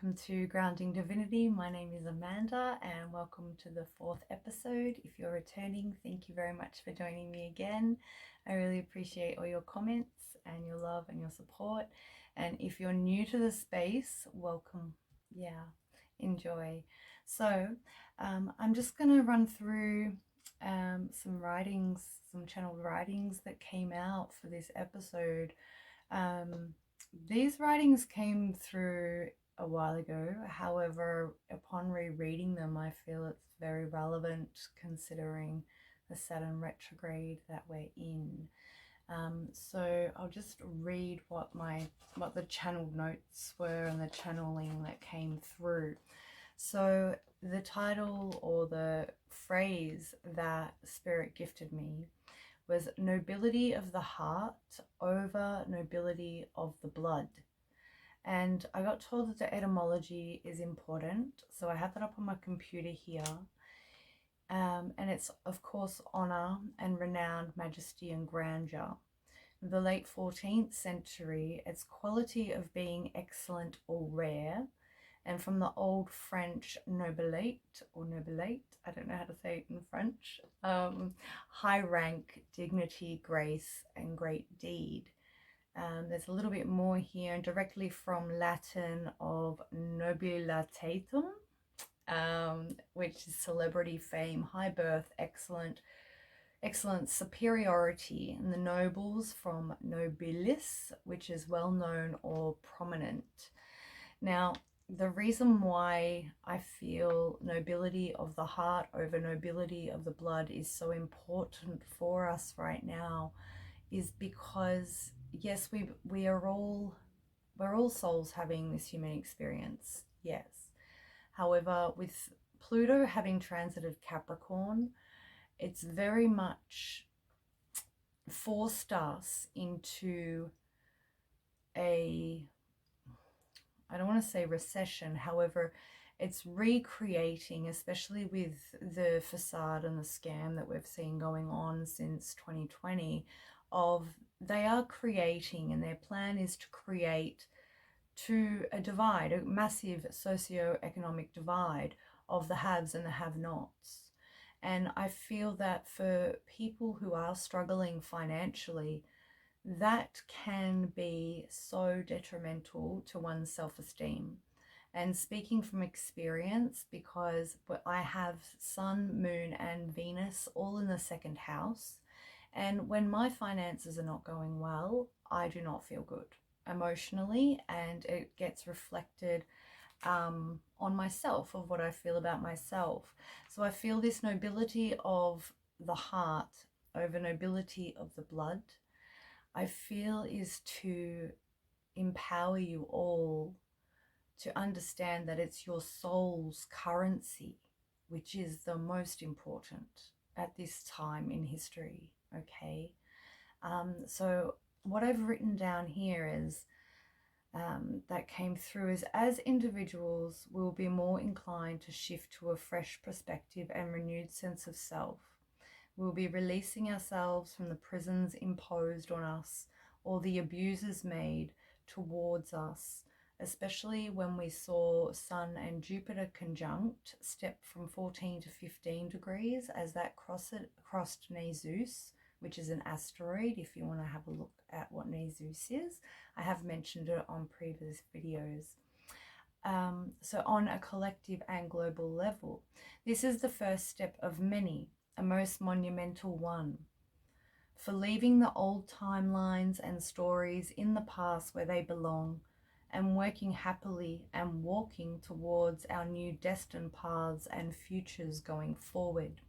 welcome to Grounding Divinity. My name is Amanda and welcome to the 4th episode. If you're returning, thank you very much for joining me again. I really appreciate all your comments and your love and your support. And if you're new to the space, welcome. Enjoy. So I'm just going to run through some writings, some channeled writings that came out for this episode. These writings came through a while ago. However, upon rereading them, I feel it's very relevant considering the Saturn retrograde that we're in. So I'll just read what the channeled notes were and the channeling that came through. So the title or the phrase that Spirit gifted me was nobility of the heart over nobility of the blood. And I got told that the etymology is important, so I have that up on my computer here. And it's, of course, honor and renowned majesty and grandeur. In the late 14th century, its quality of being excellent or rare, and from the old French nobilite or nobilate, I don't know how to say it in French, high rank, dignity, grace, and great deed. There's a little bit more here, and directly from Latin of nobilitatum, which is celebrity, fame, high birth, excellent, superiority, and the nobles from nobilis, which is well known or prominent. Now, the reason why I feel nobility of the heart over nobility of the blood is so important for us right now is because, yes, we're all souls having this human experience, yes. However, with Pluto having transited Capricorn, it's very much forced us into I don't want to say recession, however, it's recreating, especially with the facade and the scam that we've seen going on since 2020, they are creating, and their plan is to create a divide, a massive socioeconomic divide of the haves and the have-nots. And I feel that for people who are struggling financially, that can be so detrimental to one's self-esteem. And speaking from experience, because I have Sun, Moon, and Venus all in the 2nd house, and when my finances are not going well, I do not feel good emotionally, and it gets reflected on myself, of what I feel about myself. So I feel this nobility of the heart over nobility of the blood, I feel, is to empower you all to understand that it's your soul's currency, which is the most important at this time in history, okay? So what I've written down here is, that came through is, as individuals, we'll be more inclined to shift to a fresh perspective and renewed sense of self. We'll be releasing ourselves from the prisons imposed on us or the abuses made towards us, especially when we saw Sun and Jupiter conjunct, step from 14 to 15 degrees as that crossed Nasus, which is an asteroid. If you want to have a look at what Nasus is, I have mentioned it on previous videos. So on a collective and global level, this is the first step of many, a most monumental one, for leaving the old timelines and stories in the past where they belong, and working happily and walking towards our new destined paths and futures going forward.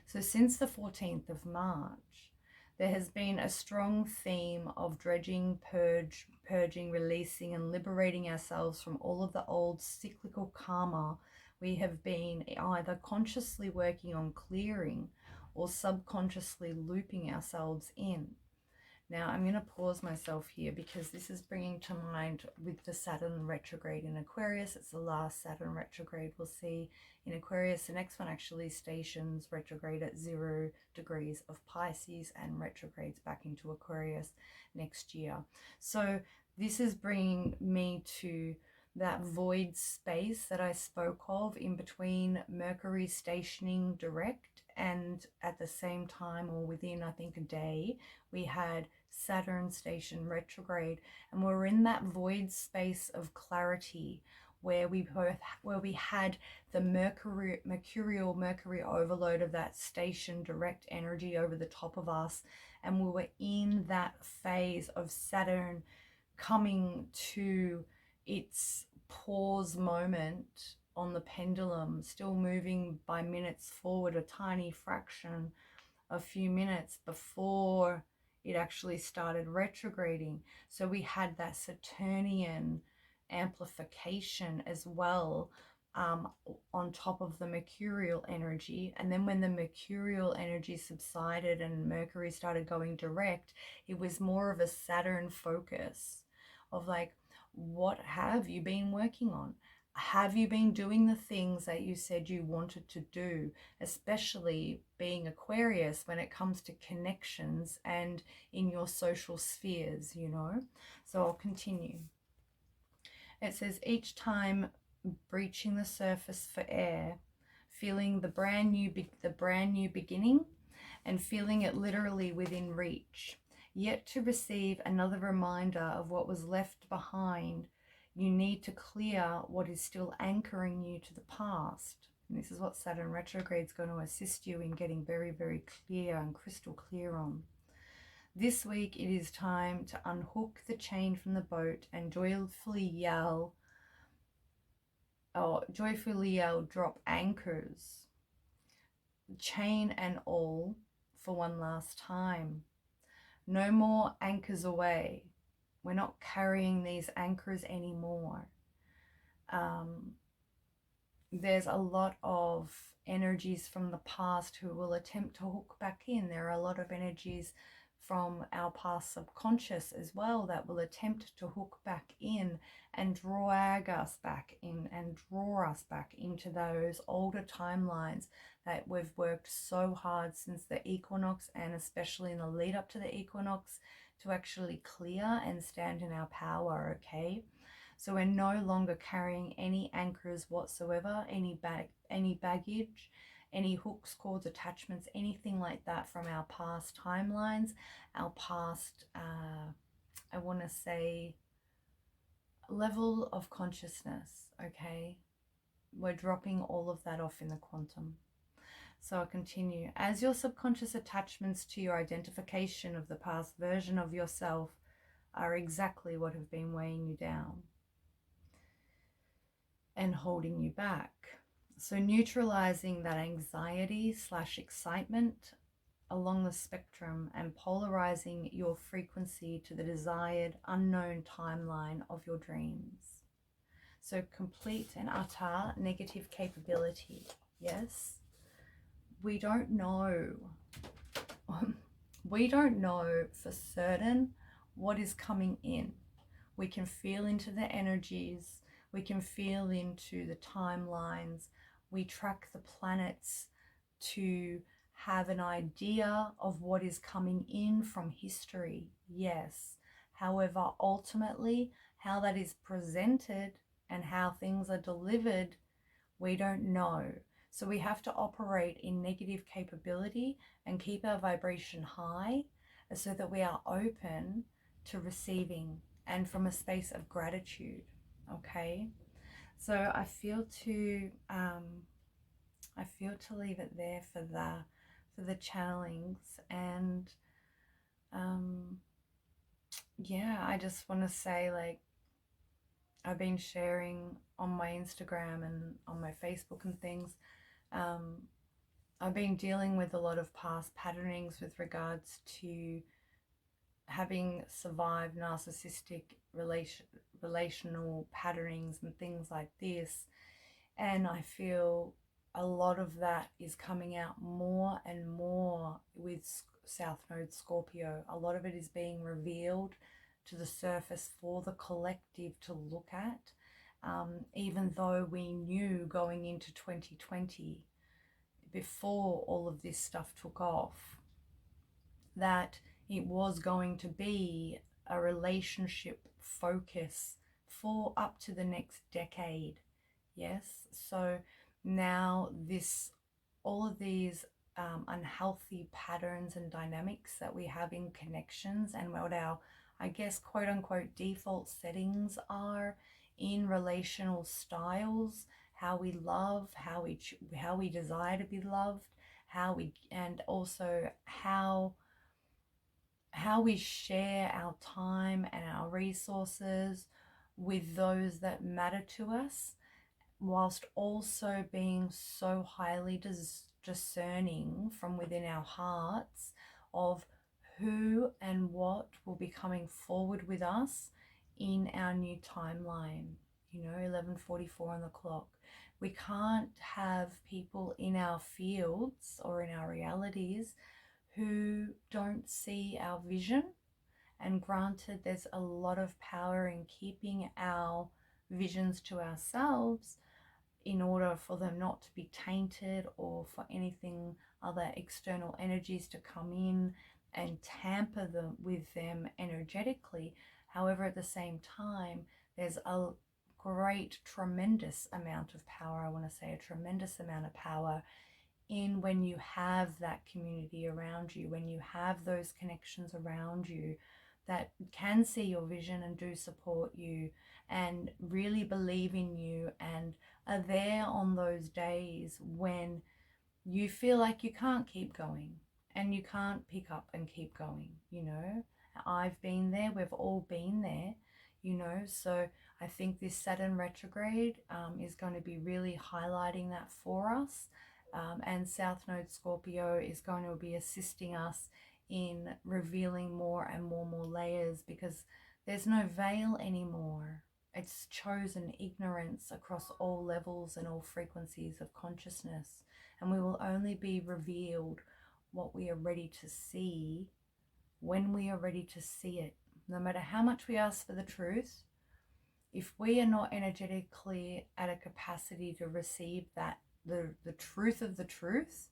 So since the 14th of March, there has been a strong theme of dredging, purging, releasing, and liberating ourselves from all of the old cyclical karma we have been either consciously working on clearing or subconsciously looping ourselves in. Now, I'm going to pause myself here because this is bringing to mind with the Saturn retrograde in Aquarius. It's the last Saturn retrograde we'll see in Aquarius. The next one actually stations retrograde at 0 degrees of Pisces and retrogrades back into Aquarius next year. So this is bringing me to that void space that I spoke of in between Mercury stationing direct, and at the same time, or within I think a day, we had Saturn station retrograde, and we're in that void space of clarity where we had the Mercury overload of that station direct energy over the top of us, and we were in that phase of Saturn coming to its pause moment on the pendulum, still moving by minutes forward, a tiny fraction, a few minutes before it actually started retrograding. So we had that Saturnian amplification as well, on top of the mercurial energy. And then when the mercurial energy subsided and Mercury started going direct, it was more of a Saturn focus of like, what have you been working on? Have you been doing the things that you said you wanted to do, especially being Aquarius when it comes to connections and in your social spheres, you know? So I'll continue. It says, each time breaching the surface for air, feeling the brand new beginning, and feeling it literally within reach, yet to receive another reminder of what was left behind. You need to clear what is still anchoring you to the past. And this is what Saturn retrograde is going to assist you in getting very, very clear and crystal clear on. This week it is time to unhook the chain from the boat and joyfully yell, drop anchors, chain and all, for one last time. No more anchors away. We're not carrying these anchors anymore. There's a lot of energies from the past who will attempt to hook back in. There are a lot of energies from our past subconscious as well that will attempt to hook back in and drag us back in and draw us back into those older timelines that we've worked so hard since the equinox, and especially in the lead up to the equinox, to actually clear and stand in our power. Okay, so we're no longer carrying any anchors whatsoever, any baggage, any hooks, cords, attachments, anything like that from our past timelines, our past, I want to say, level of consciousness. Okay, we're dropping all of that off in the quantum. So I'll continue. As your subconscious attachments to your identification of the past version of yourself are exactly what have been weighing you down and holding you back. So neutralizing that anxiety / excitement along the spectrum and polarizing your frequency to the desired unknown timeline of your dreams. So complete and utter negative capability. Yes. We don't know. We don't know for certain what is coming in. We can feel into the energies. We can feel into the timelines. We track the planets to have an idea of what is coming in from history. Yes. However, ultimately, how that is presented and how things are delivered, we don't know. So we have to operate in negative capability and keep our vibration high so that we are open to receiving and from a space of gratitude. Okay, so I feel to leave it there for the channelings, and yeah, I just want to say, like, I've been sharing on my Instagram and on my Facebook and things. I've been dealing with a lot of past patternings with regards to having survived narcissistic relational patternings and things like this. And I feel a lot of that is coming out more and more with South Node Scorpio. A lot of it is being revealed to the surface for the collective to look at, even though we knew going into 2020, before all of this stuff took off, that it was going to be a relationship focus for up to the next decade. Yes, so now all of these unhealthy patterns and dynamics that we have in connections, and what our, I guess, quote unquote default settings are in relational styles, how we love, how we desire to be loved, and also how we share our time and our resources with those that matter to us, whilst also being so highly discerning from within our hearts of who and what will be coming forward with us in our new timeline. 11:44 on the clock. We can't have people in our fields or in our realities who don't see our vision. And granted, there's a lot of power in keeping our visions to ourselves in order for them not to be tainted or for anything other external energies to come in and tamper with them energetically. However, at the same time, there's a great, tremendous amount of power, I want to say a tremendous amount of power in when you have that community around you, when you have those connections around you that can see your vision and do support you and really believe in you and are there on those days when you feel like you can't keep going and you can't pick up and keep going. I've been there, we've all been there, so I think this Saturn retrograde is going to be really highlighting that for us. And South Node Scorpio is going to be assisting us in revealing more and more layers, because there's no veil anymore. It's chosen ignorance across all levels and all frequencies of consciousness, and we will only be revealed what we are ready to see when we are ready to see it. No matter how much we ask for the truth, if we are not energetically at a capacity to receive that, the truth of the truth,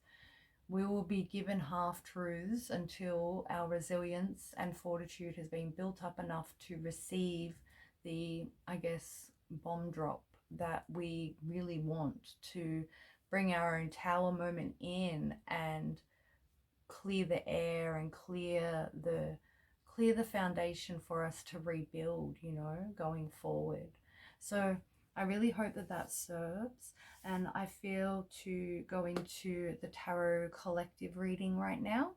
we will be given half-truths until our resilience and fortitude has been built up enough to receive the, I guess, bomb drop that we really want to bring our own tower moment in and clear the air and clear the foundation for us to rebuild, going forward. So I really hope that serves. And I feel to go into the tarot collective reading right now.